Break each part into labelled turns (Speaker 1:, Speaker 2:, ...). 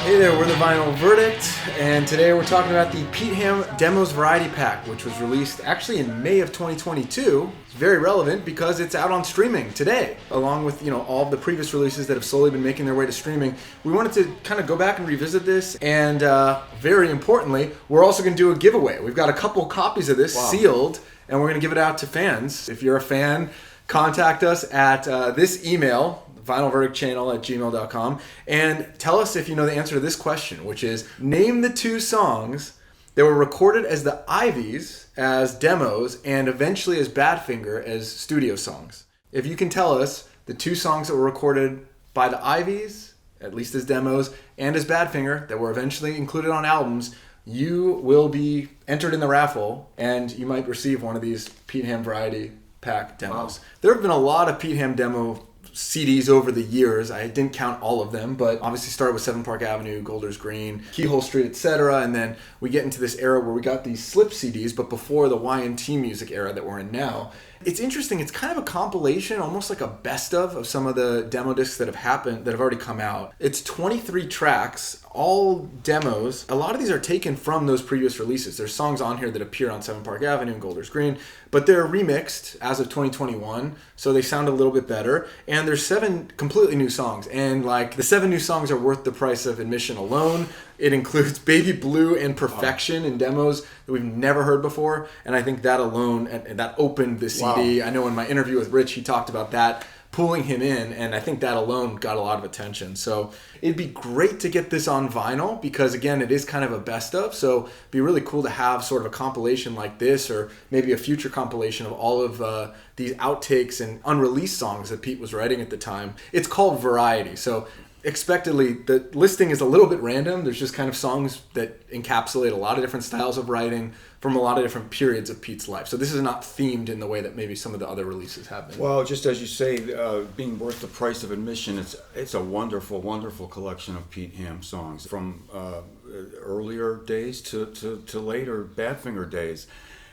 Speaker 1: Hey there, we're the Vinyl Verdict, and today we're talking about the Pete Ham Demos Variety Pack, which was released actually in May of 2022. It's very relevant because it's out on streaming today, along with all of the previous releases that have slowly been making their way to streaming. We wanted to kind of go back and revisit this, and very importantly, we're also going to do a giveaway. We've got a couple copies of this sealed, and we're going to give it out to fans. If you're a fan, contact us at this email, vinylverdictchannel@gmail.com, and tell us if you know the answer to this question, which is, name the two songs that were recorded as the Iveys as demos and eventually as Badfinger as studio songs. If you can tell us the two songs that were recorded by the Iveys, at least as demos, and as Badfinger that were eventually included on albums, you will be entered in the raffle and you might receive one of these Pete Ham Variety Pack demos. Wow. There have been a lot of Pete Ham demo CDs over the years. I didn't count all of them, but obviously started with 7 Park Avenue, Golders Green, Keyhole Street, etc. And then we get into this era where we got these slip CDs, but before the Y&T music era that we're in now. It's interesting. It's kind of a compilation, almost like a best of some of the demo discs that have happened, that have already come out. It's 23 tracks, all demos. A lot of these are taken from those previous releases. There's songs on here that appear on 7 Park Avenue and Golders Green, but they're remixed as of 2021, so they sound a little bit better. And there's 7 completely new songs, and like the 7 new songs are worth the price of admission alone. It includes Baby Blue and Perfection in demos that we've never heard before, and I think that alone, and that opened the CD. Wow. I know in my interview with Rich, he talked about that pulling him in, and I think that alone got a lot of attention. So it'd be great to get this on vinyl because, again, it is kind of a best of, so it'd be really cool to have sort of a compilation like this, or maybe a future compilation of all of these outtakes and unreleased songs that Pete was writing at the time. It's called Variety, so expectedly, the listing is a little bit random. There's just kind of songs that encapsulate a lot of different styles of writing from a lot of different periods of Pete's life. So this is not themed in the way that maybe some of the other releases have been.
Speaker 2: Well, just as you say, being worth the price of admission, it's a wonderful, wonderful collection of Pete Ham songs from earlier days to later Badfinger days.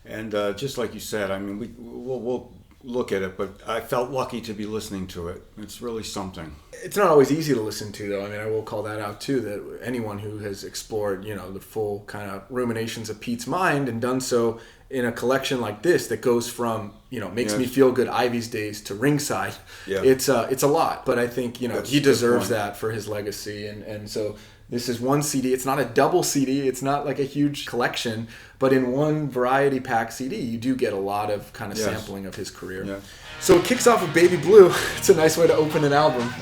Speaker 2: And just like you said, I mean, we'll look at it, but I felt lucky to be listening to it. It's really something.
Speaker 1: It's not always easy to listen to, though. I mean, I will call that out, too, that anyone who has explored, the full kind of ruminations of Pete's mind and done so in a collection like this that goes from, Makes Me Feel Good, Iveys days to Ringside, it's a lot. But I think, he deserves that for his legacy. And so this is one CD. It's not a double CD. It's not like a huge collection. But in one variety pack CD, you do get a lot of kind of sampling of his career. Yeah. So it kicks off with Baby Blue. It's a nice way to open an album.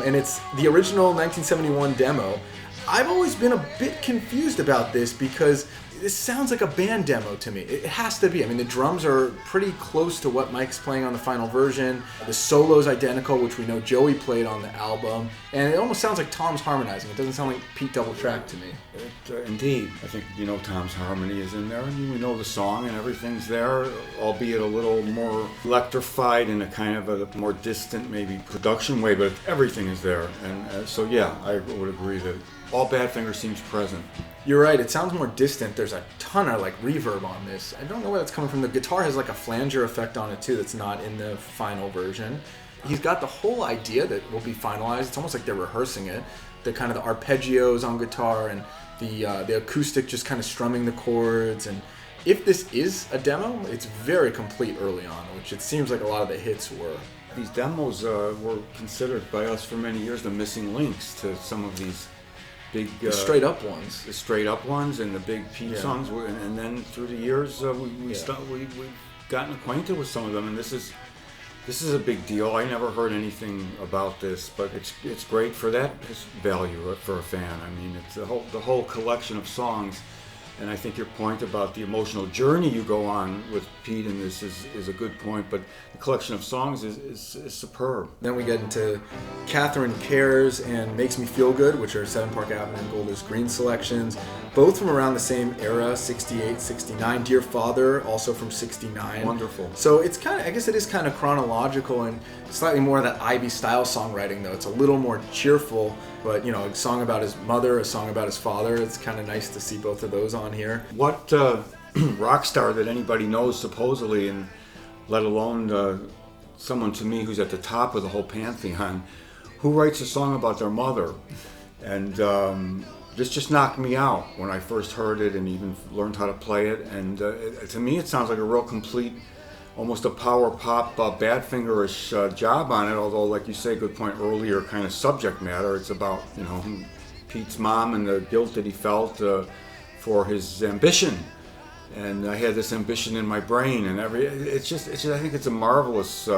Speaker 1: And it's the original 1971 demo. I've always been a bit confused about this because this sounds like a band demo to me. It has to be. I mean, the drums are pretty close to what Mike's playing on the final version. The solo's identical, which we know Joey played on the album. And it almost sounds like Tom's harmonizing. It doesn't sound like Pete double-tracked to me.
Speaker 2: Indeed. I think, Tom's harmony is in there, and we know the song and everything's there, albeit a little more electrified in a kind of a more distant, maybe, production way, but everything is there. And so, I would agree that all Badfinger seems present.
Speaker 1: You're right, it sounds more distant. There's a ton of reverb on this. I don't know where that's coming from. The guitar has a flanger effect on it too that's not in the final version. He's got the whole idea that will be finalized. It's almost like they're rehearsing it. The kind of the arpeggios on guitar and the acoustic just kind of strumming the chords. And if this is a demo, it's very complete early on, which it seems like a lot of the hits were.
Speaker 2: These demos were considered by us for many years the missing links to some of these big
Speaker 1: the straight up ones,
Speaker 2: and the big Pete songs, and then through the years we've gotten acquainted with some of them, and this is a big deal. I never heard anything about this, but it's great for that value for a fan. I mean, it's the whole collection of songs. And I think your point about the emotional journey you go on with Pete in this is a good point, but the collection of songs is superb.
Speaker 1: Then we get into Catherine Cares and Makes Me Feel Good, which are 7 Park Avenue and Golders Green selections, both from around the same era, 68, 69. Dear Father, also from 69.
Speaker 2: Wonderful.
Speaker 1: So it's kind of, I guess it is kind of chronological and slightly more of that Iveys style songwriting, though. It's a little more cheerful. But, a song about his mother, a song about his father. It's kind of nice to see both of those on here.
Speaker 2: What rock star that anybody knows, supposedly, and let alone someone to me who's at the top of the whole pantheon, who writes a song about their mother? And this just knocked me out when I first heard it and even learned how to play it. And to me, it sounds like a real complete, almost a power pop Badfinger-ish job on it. Although, like you say, good point earlier, kind of subject matter. It's about, you know, Pete's mom and the guilt that he felt for his ambition. And I had this ambition in my brain, and it's just I think it's a marvelous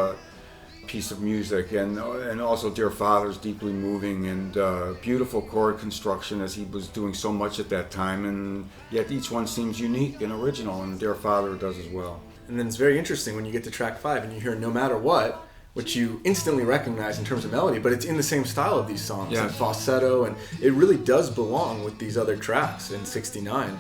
Speaker 2: piece of music, and also Dear Father's deeply moving and beautiful chord construction, as he was doing so much at that time, and yet each one seems unique and original, and Dear Father does as well.
Speaker 1: And then it's very interesting when you get to track 5 and you hear No Matter What, which you instantly recognize in terms of melody, but it's in the same style of these songs, and falsetto, and it really does belong with these other tracks in '69.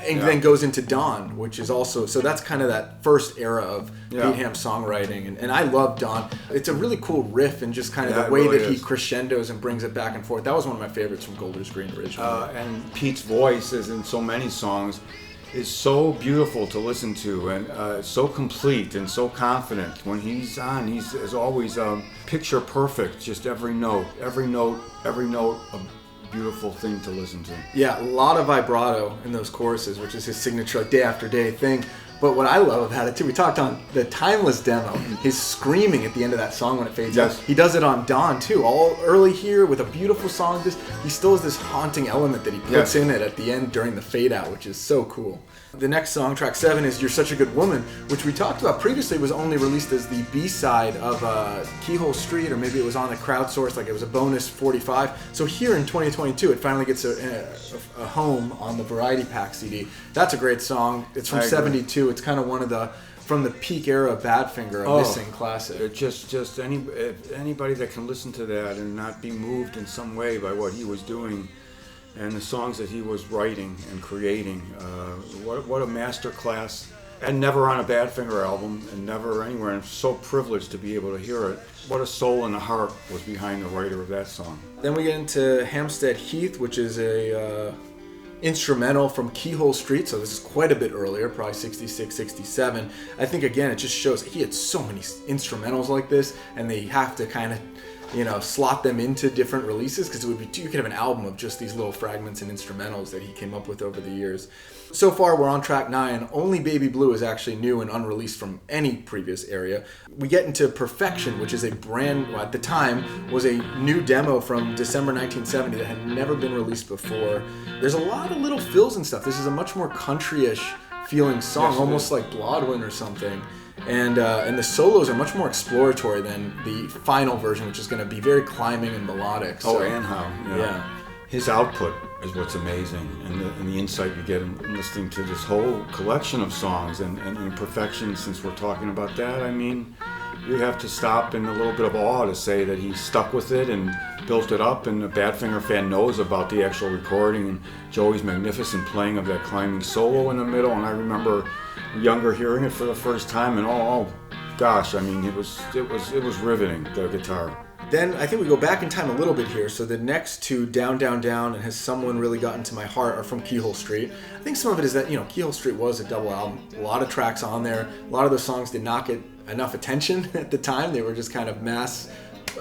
Speaker 1: And then goes into Dawn, which is also, so that's kind of that first era of Pete Ham songwriting, and I love Dawn. It's a really cool riff, and just kind of the way really that he crescendos and brings it back and forth. That was one of my favorites from Golders Green originally.
Speaker 2: And Pete's voice, as in so many songs, is so beautiful to listen to, and so complete and so confident. When he's on, he's as always picture perfect. Just every note, a beautiful thing to listen to.
Speaker 1: Yeah, a lot of vibrato in those choruses, which is his signature, like, day after day thing. But what I love about it too, we talked on the Timeless demo, his screaming at the end of that song when it fades out. He does it on Dawn too, all early here with a beautiful song. He still has this haunting element that he puts in it at the end during the fade out, which is so cool. The next song, track 7, is You're Such a Good Woman, which we talked about previously was only released as the B-side of Keyhole Street, or maybe it was on the Crowdsource, like it was a bonus 45. So here in 2022, it finally gets a home on the Variety Pack CD. That's a great song. It's from '72. It's kind of one of the, from the peak era of Badfinger, a missing classic.
Speaker 2: It just anybody that can listen to that and not be moved in some way by what he was doing and the songs that he was writing and creating. What a master class. And never on a Badfinger album, and never anywhere. And I'm so privileged to be able to hear it. What a soul and a heart was behind the writer of that song.
Speaker 1: Then we get into Hampstead Heath, which is a instrumental from Keyhole Street, so this is quite a bit earlier, probably 66, 67. I think, again, it just shows he had so many instrumentals like this, and they have to kind of, you know, slot them into different releases, because it would be, you could have an album of just these little fragments and instrumentals that he came up with over the years. So far, we're on track 9. Only Baby Blue is actually new and unreleased from any previous area. We get into Perfection, which is a brand, well, at the time, was a new demo from December 1970 that had never been released before. There's a lot of little fills and stuff. This is a much more country-ish feeling song, almost like Blodwyn or something. And the solos are much more exploratory than the final version, which is going to be very climbing and melodic. So,
Speaker 2: and how. Yeah. His output is what's amazing, and the insight you get in listening to this whole collection of songs, and Perfection, since we're talking about that, I mean, you have to stop in a little bit of awe to say that he stuck with it and built it up, and a Badfinger fan knows about the actual recording and Joey's magnificent playing of that climbing solo in the middle. And I remember younger hearing it for the first time, and oh gosh, I mean, it was riveting, the guitar.
Speaker 1: Then I think we go back in time a little bit here. So the next two, Down, Down, Down, and Has Someone Really Gotten to My Heart, are from Keyhole Street. I think some of it is that, you know, Keyhole Street was a double album. A lot of tracks on there. A lot of those songs did not get enough attention at the time. They were just kind of mass,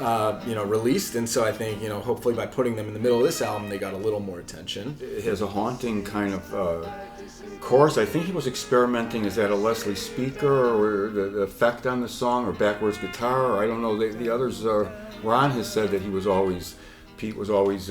Speaker 1: released. And so I think, you know, hopefully by putting them in the middle of this album, they got a little more attention.
Speaker 2: It has a haunting kind of chorus. I think he was experimenting. Is that a Leslie speaker, or the effect on the song, or backwards guitar? Or I don't know. The others Ron has said that Pete was always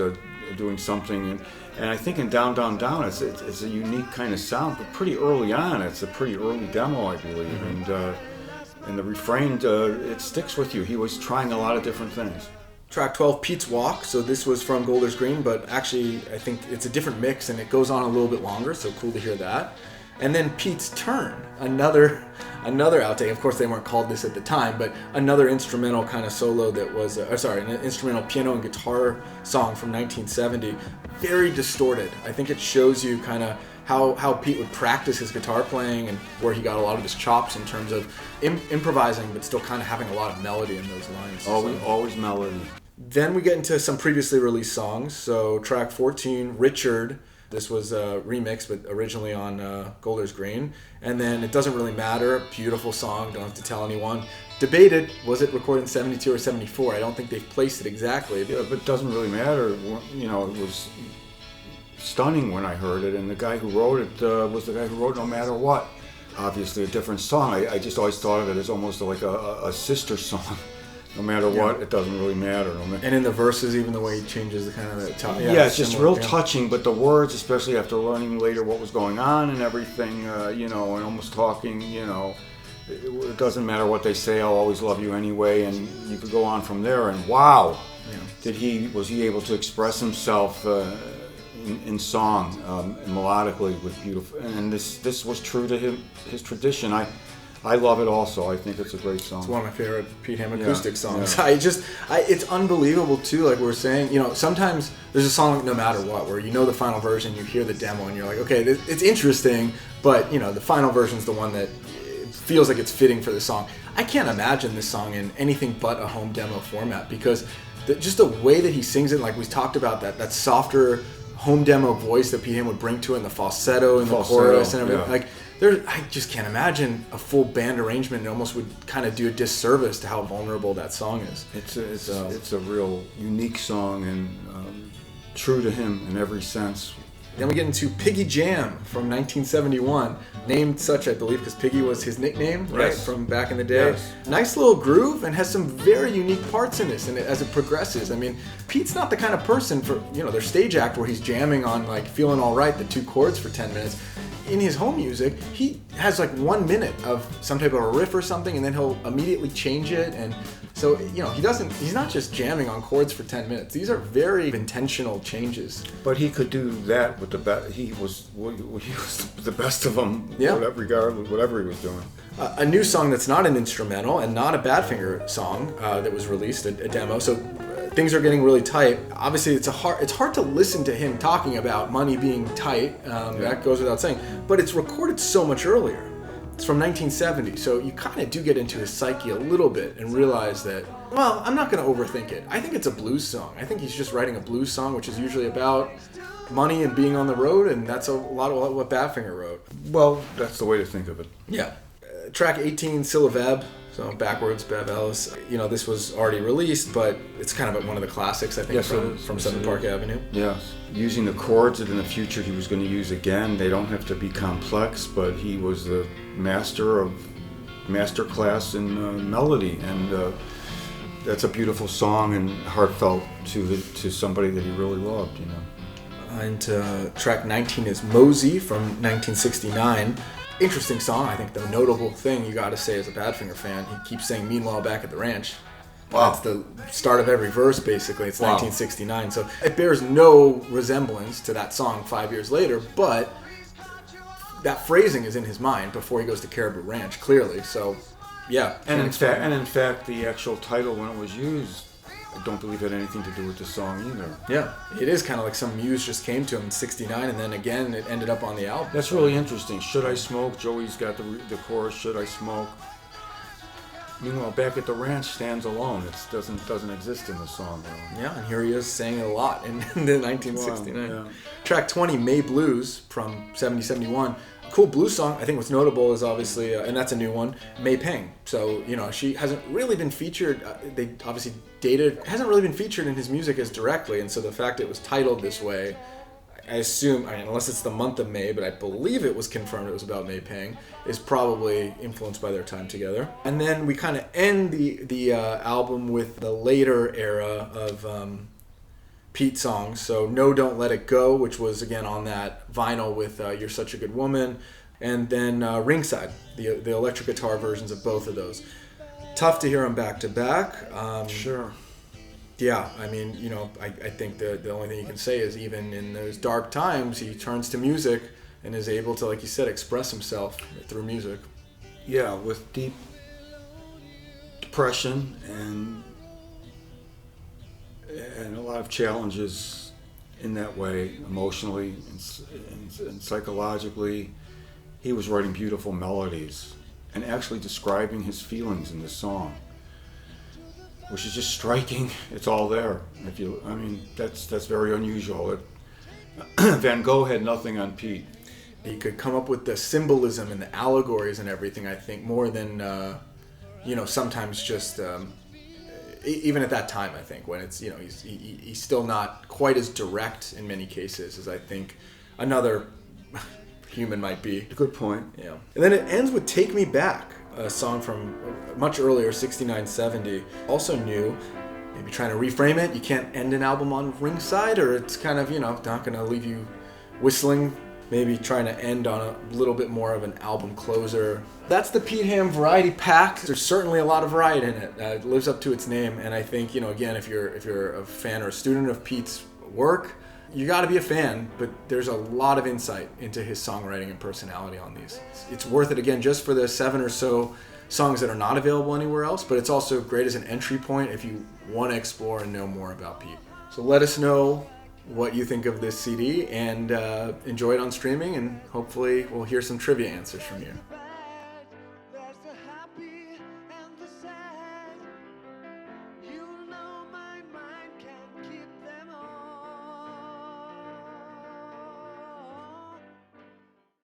Speaker 2: doing something, and I think in Down, Down, Down, it's a unique kind of sound, but pretty early on, it's a pretty early demo, I believe, and the refrain, it sticks with you. He was trying a lot of different things.
Speaker 1: Track 12, Pete's Walk. So this was from Golders Green, but actually I think it's a different mix, and it goes on a little bit longer, so cool to hear that. And then Pete's Turn, another outtake. Of course, they weren't called this at the time, but another instrumental kind of solo that was, an instrumental piano and guitar song from 1970. Very distorted. I think it shows you kind of how Pete would practice his guitar playing, and where he got a lot of his chops in terms of improvising, but still kind of having a lot of melody in those lines.
Speaker 2: Always melody.
Speaker 1: Then we get into some previously released songs. So track 14, Richard, This was a remix, but originally on Golders Green. And then It Doesn't Really Matter, beautiful song, don't have to tell anyone. Debated, was it recorded in 72 or 74? I don't think they've placed it exactly.
Speaker 2: Yeah, but It Doesn't Really Matter, you know, it was stunning when I heard it, and the guy who wrote it was the guy who wrote No Matter What. Obviously a different song. I just always thought of it as almost like a sister song. No matter what, it doesn't really matter.
Speaker 1: And in the verses, even the way he changes the kind of the top.
Speaker 2: Yeah, it's just real touching, but the words, especially after learning later what was going on and everything, you know, and almost talking, you know, it doesn't matter what they say, I'll always love you anyway, and you could go on from there, and wow, was he able to express himself in song, and melodically with beautiful, and this was true to his tradition. I love it also. I think it's a great song.
Speaker 1: It's one of my favorite Pete Ham acoustic songs. Yeah. It's unbelievable too, like we were saying, you know, sometimes there's a song like No Matter What, where you know the final version, you hear the demo, and you're like, okay, it's interesting, but you know, the final version's the one that feels like it's fitting for the song. I can't imagine this song in anything but a home demo format, because just the way that he sings it, like we talked about, that softer home demo voice that Pete Ham would bring to it, and the falsetto and the chorus and everything, like, I just can't imagine a full band arrangement. It almost would kind of do a disservice to how vulnerable that song is.
Speaker 2: It's a real unique song, and true to him in every sense.
Speaker 1: Then we get into Piggy Jam from 1971, named such, I believe, because Piggy was his nickname, right, from back in the day.
Speaker 2: Yes.
Speaker 1: Nice little groove, and has some very unique parts in this, and as it progresses. I mean, Pete's not the kind of person for, you know, their stage act where he's jamming on, like, Feeling All Right, the 2 chords for 10 minutes. In his home music, he has like 1 minute of some type of a riff or something, and then he'll immediately change it. And so, you know, he's not just jamming on chords for 10 minutes. These are very intentional changes.
Speaker 2: But he could do that with the best. He was the best of them.
Speaker 1: Yeah.
Speaker 2: Regardless, whatever he was doing.
Speaker 1: A new song that's not an instrumental and not a Badfinger song that was released, a demo. So things are getting really tight. Obviously, it's hard to listen to him talking about money being tight. That goes without saying. But it's recorded so much earlier. It's from 1970, so you kind of do get into his psyche a little bit and realize that, well, I'm not going to overthink it. I think it's a blues song. I think he's just writing a blues song, which is usually about money and being on the road, and that's a lot of what Badfinger wrote.
Speaker 2: Well, that's the way to think of it.
Speaker 1: Yeah. Track 18, Syllabeb. So backwards, Bev Ellis. You know, this was already released, but it's kind of one of the classics, I think, from 7 Park Avenue.
Speaker 2: Yes. Using the chords that in the future he was going to use again. They don't have to be complex, but he was the master class in melody, and that's a beautiful song and heartfelt to somebody that he really loved, you know.
Speaker 1: And track 19 is Mosy from 1969. Interesting song. I think the notable thing you got to say as a Badfinger fan, he keeps saying "Meanwhile back at the ranch." Wow. That's the start of every verse, basically. It's 1969, so it bears no resemblance to that song 5 years later, but that phrasing is in his mind before he goes to Caribou Ranch, clearly. So, yeah.
Speaker 2: And in fact, the actual title when it was used, I don't believe it had anything to do with the song either.
Speaker 1: Yeah, it is kind of like some muse just came to him in 69, and then again it ended up on the album.
Speaker 2: That's really interesting. Should I smoke? Joey's got the chorus, should I smoke? Meanwhile, Back at the Ranch stands alone. It doesn't exist in the song. Really.
Speaker 1: Yeah, and here he is saying it a lot in the 1969. Wow, yeah. Track 20, May Blues from 70-71. Cool blues song. I think what's notable is obviously, and that's a new one, May Pang. So, you know, she hasn't really been featured, they obviously dated, hasn't really been featured in his music as directly, and so the fact it was titled this way, I assume, unless it's the month of May, but I believe it was confirmed it was about May Pang, is probably influenced by their time together. And then we kind of end the album with the later era of Pete songs. So No Don't Let It Go, which was again on that vinyl with You're Such a Good Woman, and then Ringside, the electric guitar versions of both of those. Tough to hear them back to back.
Speaker 2: Sure.
Speaker 1: Yeah, I mean, you know, I think the only thing you can say is even in those dark times, he turns to music and is able to, like you said, express himself through music.
Speaker 2: Yeah, with deep depression and a lot of challenges in that way, emotionally and psychologically. He was writing beautiful melodies and actually describing his feelings in the song, which is just striking. It's all there. That's very unusual. Van Gogh had nothing on Pete.
Speaker 1: He could come up with the symbolism and the allegories and everything, I think, more than, sometimes just, even at that time, I think, when it's, he's still not quite as direct in many cases as I think another human might be.
Speaker 2: Good point.
Speaker 1: Yeah. And then it ends with Take Me Back, a song from much earlier, 69-70. Also new. Maybe trying to reframe it. You can't end an album on Ringside, or it's kind of, not going to leave you whistling. Maybe trying to end on a little bit more of an album closer. That's the Pete Ham Variety Pack. There's certainly a lot of variety in it. It lives up to its name, and I think, again, if you're a fan or a student of Pete's work, you got to be a fan, but there's a lot of insight into his songwriting and personality on these. It's worth it, again, just for the 7 or so songs that are not available anywhere else, but it's also great as an entry point if you want to explore and know more about Pete. So let us know what you think of this CD, and enjoy it on streaming, and hopefully we'll hear some trivia answers from you.